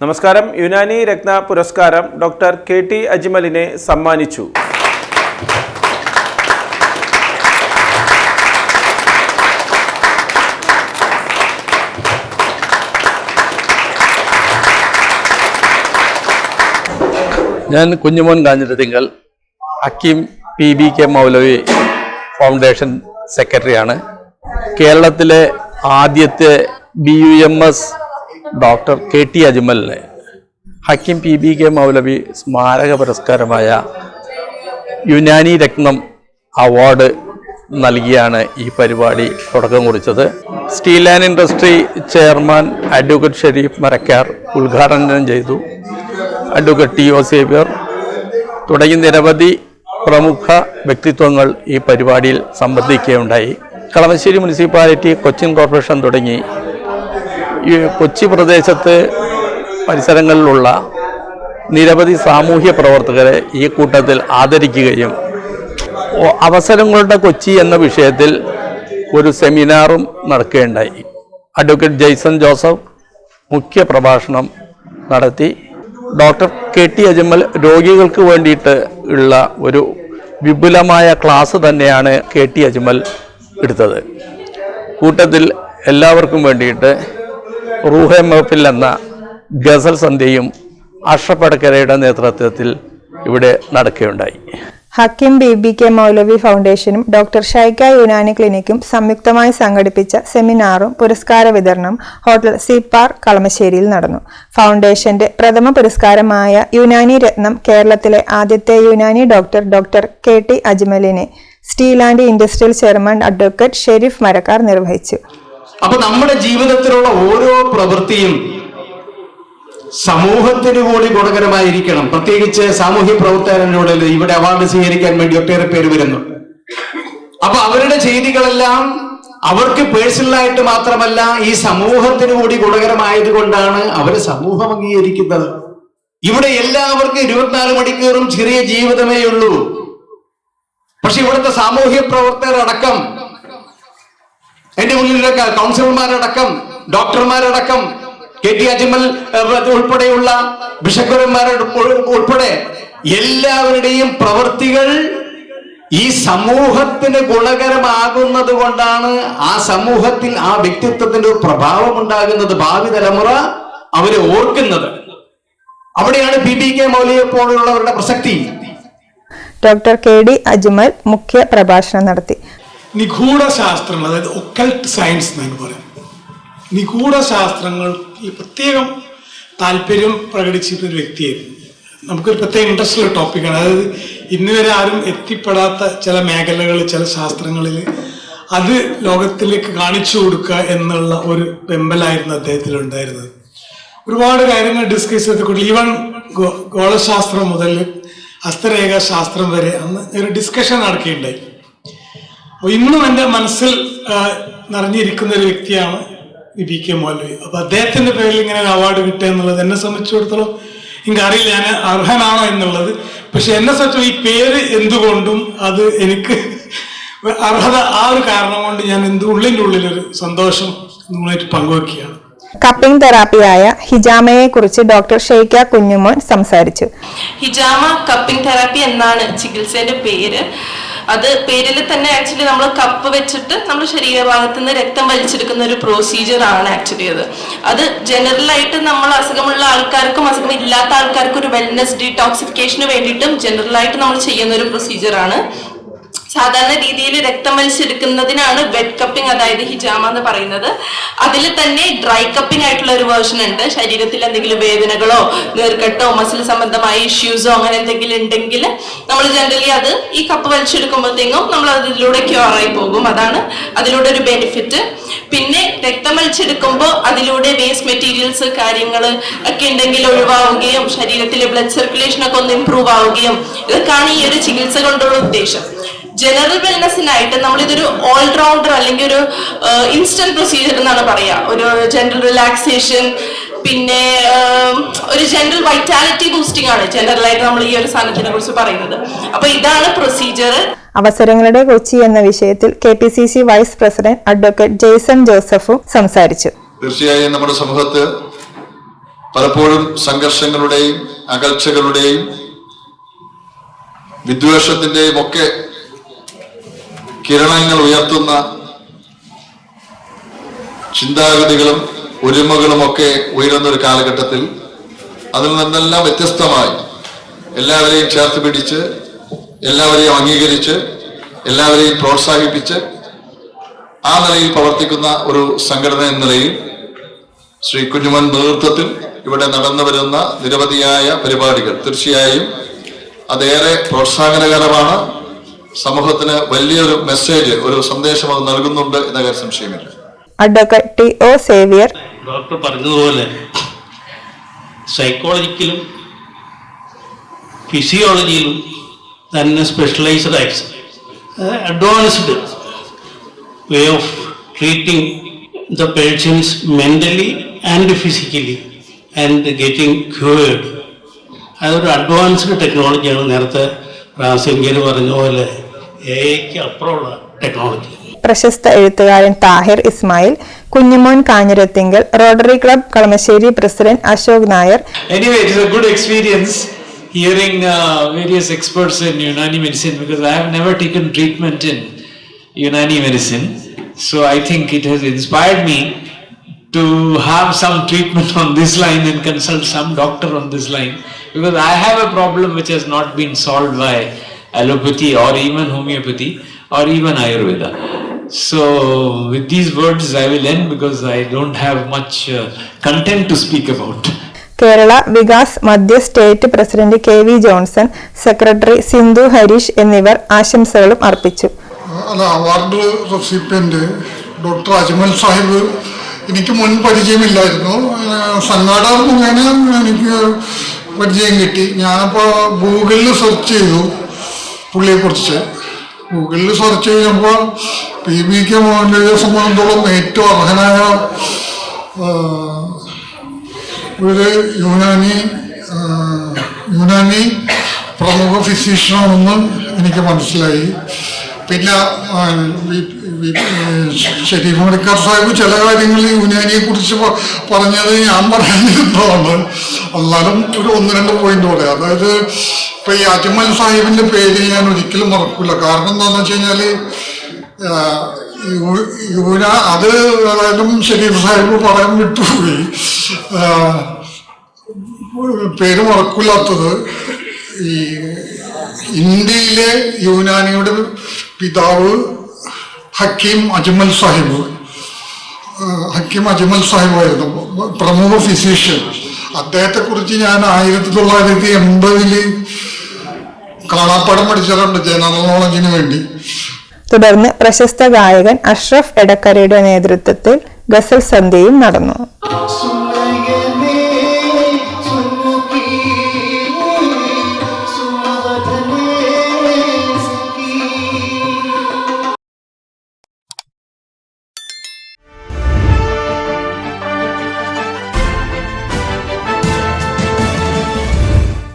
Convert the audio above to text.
നമസ്കാരം. യുനാനി രത്ന പുരസ്കാരം doctor KT അജ്മലിനെ സമ്മാനിച്ചു. ഞാൻ കുഞ്ഞുമോൻ കാഞ്ഞിരത്തിങ്കൽ ഹക്കീം PBK മൗലവി ഫൗണ്ടേഷൻ സെക്രട്ടറിയാണ്. കേരളത്തിലെ ആദ്യത്തെ BUMS ഡോക്ടർ KT അജ്മലിന് ഹക്കീം PBK മൗലവി സ്മാരക പുരസ്കാരമായ യുനാനി രത്നം അവാർഡ് നൽകിയാണ് ഈ പരിപാടി തുടക്കം കുറിച്ചത്. Steel and industry chairman advocate Sharif Marakkar ഉദ്ഘാടനം ചെയ്തു. അഡ്വക്കേറ്റ് TO സേവ്യർ തുടങ്ങി നിരവധി പ്രമുഖ വ്യക്തിത്വങ്ങൾ ഈ പരിപാടിയിൽ സംബന്ധിക്കുകയുണ്ടായി. കളമശ്ശേരി മുനിസിപ്പാലിറ്റി, കൊച്ചിൻ കോർപ്പറേഷൻ തുടങ്ങി ഈ കൊച്ചി പ്രദേശത്ത് പരിസരങ്ങളിലുള്ള നിരവധി സാമൂഹ്യ പ്രവർത്തകരെ ഈ കൂട്ടത്തിൽ ആദരിക്കുകയും അവസരങ്ങളുടെ കൊച്ചി എന്ന വിഷയത്തിൽ ഒരു സെമിനാറും നടക്കുകയുണ്ടായി. അഡ്വക്കേറ്റ് ജെയ്സൺ ജോസഫ് മുഖ്യ പ്രഭാഷണം നടത്തി. ഡോക്ടർ KT അജ്മൽ രോഗികൾക്ക് വേണ്ടിയിട്ട് ഉള്ള ഒരു വിപുലമായ ക്ലാസ് തന്നെയാണ് KT അജ്മൽ എടുത്തത്. കൂട്ടത്തിൽ എല്ലാവർക്കും വേണ്ടിയിട്ട് റൂഹെ മഹഫിൽ എന്ന ഗസൽ സന്ധ്യയും അഷ്റഫ് അടക്കരയുടെ നേതൃത്വത്തിൽ ഇവിടെ നടക്കുകയുണ്ടായി. ഹക്കീം BBK മൗലവി ഫൗണ്ടേഷനും ഡോക്ടർ ഷൈക്ക യുനാനി ക്ലിനിക്കും സംയുക്തമായി സംഘടിപ്പിച്ച സെമിനാറും പുരസ്കാര വിതരണവും ഹോട്ടൽ സീപ്പാർ കളമശ്ശേരിയിൽ നടന്നു. ഫൗണ്ടേഷന്റെ പ്രഥമ പുരസ്കാരമായ യുനാനി രത്നം കേരളത്തിലെ ആദ്യത്തെ യുനാനി ഡോക്ടർ KT അജ്മലിനെ steel and industrial chairman advocate Sharif Marakkar നിർവഹിച്ചു. അപ്പൊ നമ്മുടെ ജീവിതത്തിലുള്ള ഓരോ പ്രവൃത്തിയും സമൂഹത്തിന് കൂടി ഗുണകരമായിരിക്കണം. പ്രത്യേകിച്ച് സാമൂഹ്യ പ്രവർത്തകരോട് ഇവിടെ അവാർഡ് സ്വീകരിക്കാൻ വേണ്ടി ഒട്ടേറെ പേര് വരുന്നുണ്ട്. അപ്പൊ അവരുടെ ചെയ്തികളെല്ലാം അവർക്ക് പേഴ്സണലായിട്ട് മാത്രമല്ല, ഈ സമൂഹത്തിന് കൂടി ഗുണകരമായത് കൊണ്ടാണ് അവർ സമൂഹം അംഗീകരിക്കുന്നത്. ഇവിടെ എല്ലാവർക്കും 24 മണിക്കൂറും ചെറിയ ജീവിതമേ ഉള്ളൂ. പക്ഷെ ഇവിടുത്തെ സാമൂഹ്യ പ്രവർത്തകരടക്കം, എന്റെ മുന്നിലൊക്കെ കൗൺസിലർമാരടക്കം, ഡോക്ടർമാരടക്കം, KT അജ്മൽ ഉൾപ്പെടെയുള്ള ബിഷപ്പുരന്മാരുടെ ഉൾപ്പെടെ എല്ലാവരുടെയും പ്രവൃത്തികൾ ഈ സമൂഹത്തിന് ഗുണകരമാകുന്നത് കൊണ്ടാണ് ആ സമൂഹത്തിൽ ആ വ്യക്തിത്വത്തിന്റെ ഒരു പ്രഭാവം ഉണ്ടാകുന്നത്. ഭാവി തലമുറ അവരെ ഓർക്കുന്നത്. അവിടെയാണ് PBK മൗലവിയെ പോലുള്ളവരുടെ പ്രസക്തി. ഡോക്ടർ KT അജ്മൽ മുഖ്യ പ്രഭാഷണം നടത്തി. നിഗൂഢ ശാസ്ത്രങ്ങൾ, അതായത് ഒക്കൾട്ട് സയൻസ് എന്ന് പറയാം, നിഗൂഢ ശാസ്ത്രങ്ങൾ പ്രത്യേകം താല്പര്യം പ്രകടിച്ചിട്ടൊരു വ്യക്തിയായിരുന്നു. നമുക്കൊരു പ്രത്യേക ഇൻട്രസ്റ്റ് ഉള്ള ടോപ്പിക്കാണ്. അതായത് ഇന്ന് വരെ ആരും എത്തിപ്പെടാത്ത ചില മേഖലകളിൽ, ചില ശാസ്ത്രങ്ങളിൽ അത് ലോകത്തിലേക്ക് കാണിച്ചു കൊടുക്കുക എന്നുള്ള ഒരു വെമ്പലായിരുന്നു അദ്ദേഹത്തിലുണ്ടായിരുന്നത്. ഒരുപാട് കാര്യങ്ങൾ ഡിസ്കസ് ചെയ്തിട്ടുണ്ട്. ഈവൻ ഗോളശാസ്ത്രം മുതൽ ഹസ്തരേഖ ശാസ്ത്രം വരെ അന്ന് ഒരു ഡിസ്കഷൻ നടക്കുകയുണ്ടായി. അപ്പോൾ ഇന്നും എൻ്റെ മനസ്സിൽ നിറഞ്ഞിരിക്കുന്ന ഒരു വ്യക്തിയാണ് BK മൗലവി. അപ്പൊ അദ്ദേഹത്തിന്റെ പേരിൽ ഇങ്ങനെ ഒരു അവാർഡ് കിട്ടുക എന്നുള്ളത് എന്നെ സംബന്ധിച്ചിടത്തോളം എനിക്കറിയില്ല ഞാൻ അർഹനാണോ എന്നുള്ളത്. പക്ഷെ എന്നെ സംബന്ധിച്ചോ ഈ പേര് എന്തുകൊണ്ടും അത് എനിക്ക് അർഹത, ആ ഒരു കാരണം കൊണ്ട് ഞാൻ ഉള്ളിൻ്റെ ഉള്ളിലൊരു സന്തോഷം നിങ്ങളായിട്ട് പങ്കുവെക്കുകയാണ്. കപ്പിംഗ് തെറാപ്പിയായ ഹിജാമയെ കുറിച്ച് ഡോക്ടർ ഷെയ്ക്ക കുഞ്ഞുമോൻ സംസാരിച്ചു. ഹിജാമ കപ്പിംഗ് തെറാപ്പി എന്നാണ് ചികിത്സയുടെ പേര്. അത് പേരിൽ തന്നെ ആക്ച്വലി നമ്മൾ കപ്പ് വെച്ചിട്ട് നമ്മൾ ശരീരഭാഗത്ത് നിന്ന് രക്തം വലിച്ചെടുക്കുന്ന ഒരു പ്രൊസീജിയർ ആണ് ആക്ച്വലി അത് ജനറലായിട്ട് നമ്മൾ അസുഖമുള്ള ആൾക്കാർക്കും അസുഖമില്ലാത്ത ആൾക്കാർക്കും ഒരു വെൽനെസ് ഡീടോക്സിഫിക്കേഷന് വേണ്ടിയിട്ടും ജനറലായിട്ട് നമ്മൾ ചെയ്യുന്ന ഒരു പ്രൊസീജിയർ ആണ്. സാധാരണ രീതിയിൽ രക്തം വലിച്ചെടുക്കുന്നതിനാണ് വെറ്റ് കപ്പിംഗ്, അതായത് ഹിജാമ എന്ന് പറയുന്നത്. അതിൽ തന്നെ ഡ്രൈ കപ്പിംഗ് ആയിട്ടുള്ള ഒരു വേർഷൻ ഉണ്ട്. ശരീരത്തിൽ എന്തെങ്കിലും വേദനകളോ നീർക്കെട്ടോ മസിൽ സംബന്ധമായ ഇഷ്യൂസോ അങ്ങനെ എന്തെങ്കിലും ഉണ്ടെങ്കിൽ നമ്മൾ ജനറലി അത് ഈ കപ്പ് വലിച്ചെടുക്കുമ്പോഴത്തേക്കും നമ്മൾ അതിലൂടെ ക്യൂർ ആയി പോകും. അതാണ് അതിലൂടെ ഒരു ബെനിഫിറ്റ്. പിന്നെ രക്തം വലിച്ചെടുക്കുമ്പോൾ അതിലൂടെ വേസ്റ്റ് മെറ്റീരിയൽസ് കാര്യങ്ങൾ ഒക്കെ ഉണ്ടെങ്കിൽ ഒഴിവാവുകയും ശരീരത്തിലെ ബ്ലഡ് സർക്കുലേഷൻ ഒക്കെ ഒന്ന് ഇംപ്രൂവ് ആവുകയും, ഇതൊക്കെയാണ് ഈ ഒരു ചികിത്സ കൊണ്ടുള്ള ഉദ്ദേശം. ജനറൽ വെൽനെസ്സിനായിട്ട് നമ്മളിതൊരു ഓൾറൗണ്ടർ അല്ലെങ്കിൽ ഒരു ഇൻസ്റ്റന്റ് പ്രൊസീജിയർ എന്നാണ് പറയാ. ഒരു ജനറൽ റിലാക്സേഷൻ, പിന്നെ ഒരു ജനറൽ വൈറ്റാലിറ്റി ബൂസ്റ്റിംഗ് ആണ് ജനറലായിട്ട് നമ്മൾ ഈ ഒരു സാധനത്തിനെ കുറിച്ച് പറയുന്നത്. അപ്പൊ ഇതാണ് പ്രൊസീജിയർ. അവസരങ്ങളുടെ കൊച്ചി എന്ന വിഷയത്തിൽ KPCC vice president advocate Jaison ജോസഫും സംസാരിച്ചു. തീർച്ചയായും നമ്മുടെ സമൂഹത്ത് പലപ്പോഴും സംഘർഷങ്ങളുടെയും അകൽച്ചകളുടെയും വിദ്വേഷത്തിന്റെയും ഒക്കെ കിരണങ്ങൾ ഉയർത്തുന്ന ചിന്താഗതികളും ഒരുമകളുമൊക്കെ ഉയരുന്ന ഒരു കാലഘട്ടത്തിൽ അതിൽ നിന്നെല്ലാം വ്യത്യസ്തമായി എല്ലാവരെയും ചേർത്ത് പിടിച്ച്, എല്ലാവരെയും അംഗീകരിച്ച്, എല്ലാവരെയും പ്രോത്സാഹിപ്പിച്ച് ആ നിലയിൽ പ്രവർത്തിക്കുന്ന ഒരു സംഘടന എന്ന നിലയിൽ ശ്രീ കുഞ്ഞുമോൻ നേതൃത്വത്തിൽ ഇവിടെ നടന്നു വരുന്ന നിരവധിയായ പരിപാടികൾ തീർച്ചയായും അതേറെ പ്രോത്സാഹനകരമാണ്. സമൂഹത്തിന് വലിയൊരു മെസ്സേജ്, ഒരു സന്ദേശം അത് നൽകുന്നുണ്ട് എന്ന കാര്യം സംശയമില്ല. Advocate T O Xavier doctor പറഞ്ഞതുപോലെ സൈക്കോളജിക്കലും ഫിസിയോളജിയിലും തന്നെ specialised advanced way of treating the patients mentally and physically and getting cured. അതൊരു അഡ്വാൻസ്ഡ് ടെക്നോളജിയാണ്. നേരത്തെ പ്രാസംഗികർ പറഞ്ഞ പോലെ എഐക്ക് അപ്പുറമുള്ള ടെക്നോളജി. പ്രശസ്ത എഴുത്തുകാരൻ Tahir Ismail, Kunjumon Kanjirathinkal, rotary club Kalamassery president Ashok Nair. Anyway, it is a good experience hearing various experts in Unani medicine, because I have never taken treatment in Unani medicine. So I think it has inspired me to have some treatment on this line and consult some doctor on this line, because I have a problem which has not been solved by allopathy or even homeopathy or even Ayurveda. So with these words I will end, because I don't have much content to speak about. Kerala Vikas മധ്യ state president K V Johnson, secretary Sindhu Harish എന്നിവർ ആശംസകളും അർപ്പിച്ചു. Award recipient doctor Ajmal Sahib എനിക്ക് മുൻ പരിചയമില്ലായിരുന്നു. സംഘാടകർ മുഖേന എനിക്ക് പരിചയം കിട്ടി. ഞാനപ്പോൾ ഗൂഗിളിൽ സെർച്ച് ചെയ്തു പുള്ളിയെക്കുറിച്ച്. ഗൂഗിളിൽ സെർച്ച് ചെയ്യുമ്പോൾ PBK മൗലവിയെ സംബന്ധിച്ചിടത്തോളം ഏറ്റവും അർഹനായ ഒരു യുനാനി പ്രമുഖ ഫിസിഷ്യനാണെന്ന് എനിക്ക് മനസ്സിലായി. പിന്നെ ഷരീഫ് മണിക്കാർ സാഹിബ് ചില കാര്യങ്ങൾ യുനാനിയെ കുറിച്ച് പറഞ്ഞത് ഞാൻ പറയാനിരുന്നതാണ്. എന്നാലും ഒരു 1-2 പോയിന്റ് പറയാം. അതായത് ഇപ്പൊ ഈ അജ്മൽ സാഹിബിന്റെ പേര് ഞാൻ ഒരിക്കലും മറക്കില്ല. കാരണം എന്താണെന്ന് വെച്ച് കഴിഞ്ഞാൽ അത് ഏതായാലും ഷരീഫ് സാഹിബ് പറയാൻ വിട്ടുപോയി. പേര് മറക്കില്ലാത്തത് ഈ ഇന്ത്യയിലെ യുനാനിയുടെ പിതാവ് ഹക്കീം അജ്മൽ സാഹിബായിരുന്നു പ്രമുഖ ഫിസിഷ്യൻ. അദ്ദേഹത്തെക്കുറിച്ച് ഞാൻ 1980 കാണാപ്പാടം പഠിച്ചിട്ടുണ്ട് ജനറൽ നോളജിന് വേണ്ടി. തുടർന്ന് പ്രശസ്ത ഗായകൻ അഷ്റഫ് എടക്കരയുടെ നേതൃത്വത്തിൽ ഗസൽ സന്ധ്യയും നടന്നു.